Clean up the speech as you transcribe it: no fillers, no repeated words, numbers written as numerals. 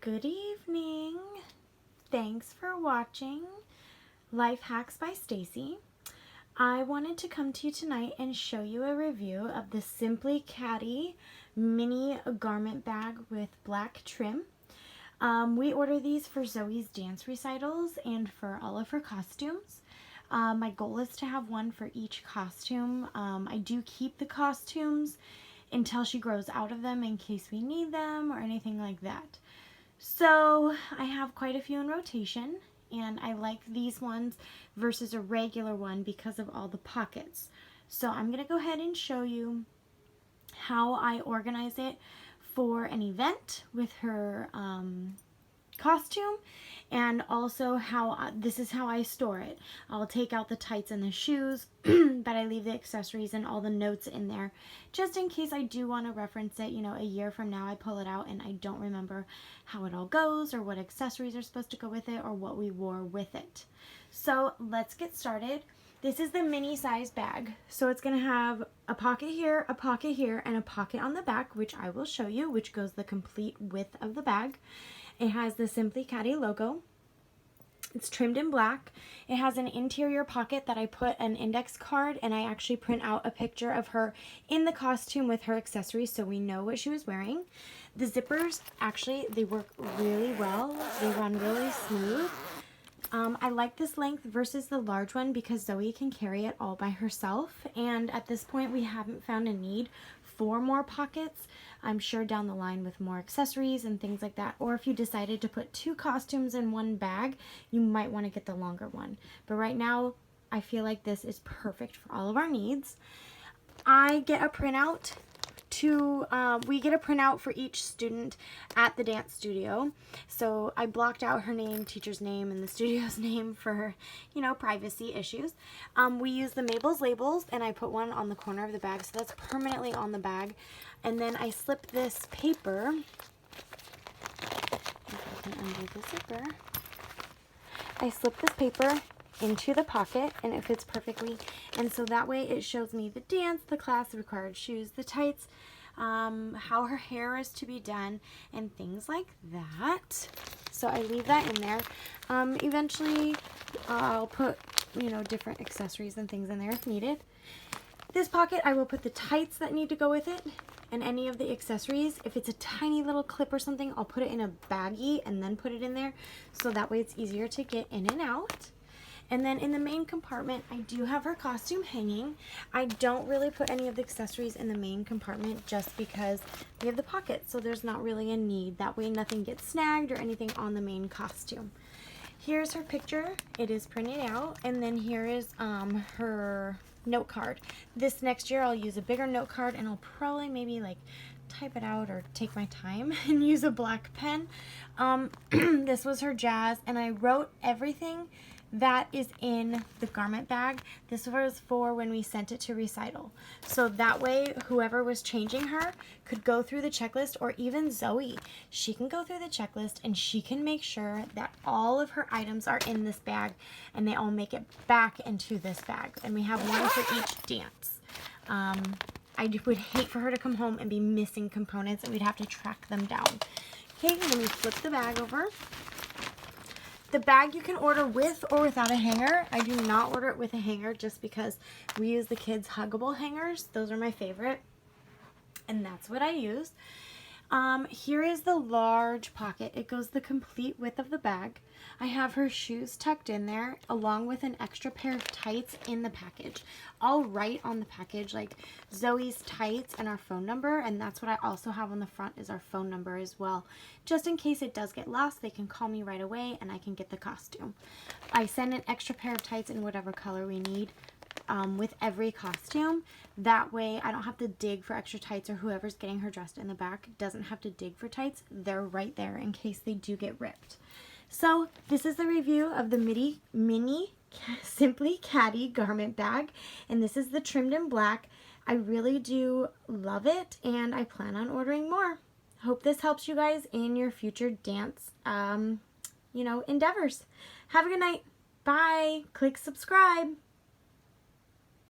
Good evening. Thanks for watching Life Hacks by Stacy. I wanted to come to you tonight and show you a review of the Simply Caddy mini garment bag with black trim. We order these for Zoe's dance recitals and for all of her costumes. My goal is to have one for each costume. I do keep the costumes until she grows out of them in case we need them or anything like that. So I have quite a few in rotation, and I like these ones versus a regular one because of all the pockets. So I'm going to go ahead and show you how I organize it for an event with her costume, and also how this is how I store it. I'll take out the tights and the shoes, but I leave the accessories and all the notes in there just in case I do want to reference it, you know, a year from now. I pull it out and I don't remember how it all goes or what accessories are supposed to go with it or what we wore with it. So let's get started. This is the mini size bag. So it's going to have a pocket here, and a pocket on the back, which I will show you, which goes the complete width of the bag. It has the Simply Caddy logo. It's trimmed in black. It has an interior pocket that I put an index card, and I actually print out a picture of her in the costume with her accessories so we know what she was wearing. The zippers, actually, they work really well. They run really smooth. I like this length versus the large one because Zoe can carry it all by herself, and at this point we haven't found a need for more pockets. I'm sure down the line with more accessories and things like that, or if you decided to put two costumes in one bag, you might want to get the longer one. But right now I feel like this is perfect for all of our needs. I get a printout we get a printout for each student at the dance studio. So I blocked out her name, teacher's name, and the studio's name for, you know, privacy issues. We use the Mabel's labels, and I put one on the corner of the bag, so that's permanently on the bag. And then I slip this paper, if I can undo the zipper, I slip this paper into the pocket and it fits perfectly, and so that way it shows me the dance, the class, the required shoes, the tights, how her hair is to be done, and things like that. So I leave that in there. Eventually I'll put, you know, different accessories and things in there if needed. This pocket, I will put the tights that need to go with it and any of the accessories. If it's a tiny little clip or something, I'll put it in a baggie and then put it in there, so that way it's easier to get in and out. And then in the main compartment, I do have her costume hanging. I don't really put any of the accessories in the main compartment just because we have the pocket, so there's not really a need. That way nothing gets snagged or anything on the main costume. Here's her picture. It is printed out, and then here is her note card. This next year I'll use a bigger note card, and I'll probably maybe like type it out or take my time and use a black pen. This was her jazz, and I wrote everything that is in the garment bag. This was for when we sent it to recital. So that way whoever was changing her could go through the checklist, or even Zoe. She can go through the checklist and she can make sure that all of her items are in this bag and they all make it back into this bag. And we have one for each dance. I would hate for her to come home and be missing components and we'd have to track them down. Okay, let me flip the bag over. The bag you can order with or without a hanger. I do not order it with a hanger just because we use the kids' huggable hangers. Those are my favorite, and that's what I use. Here is the large pocket. It goes the complete width of the bag. I have her shoes tucked in there along with an extra pair of tights in the package. I'll write on the package like Zoe's tights and our phone number, and that's what I also have on the front is our phone number as well. Just in case it does get lost, they can call me right away and I can get the costume. I send an extra pair of tights in whatever color we need with every costume. That way I don't have to dig for extra tights, or whoever's getting her dressed in the back doesn't have to dig for tights. They're right there in case they do get ripped. So this is the review of the mini Simply Caddy garment bag, and this is the trimmed in black. I really do love it, and I plan on ordering more. Hope this helps you guys in your future dance, you know, endeavors. Have a good night. Bye. Click subscribe.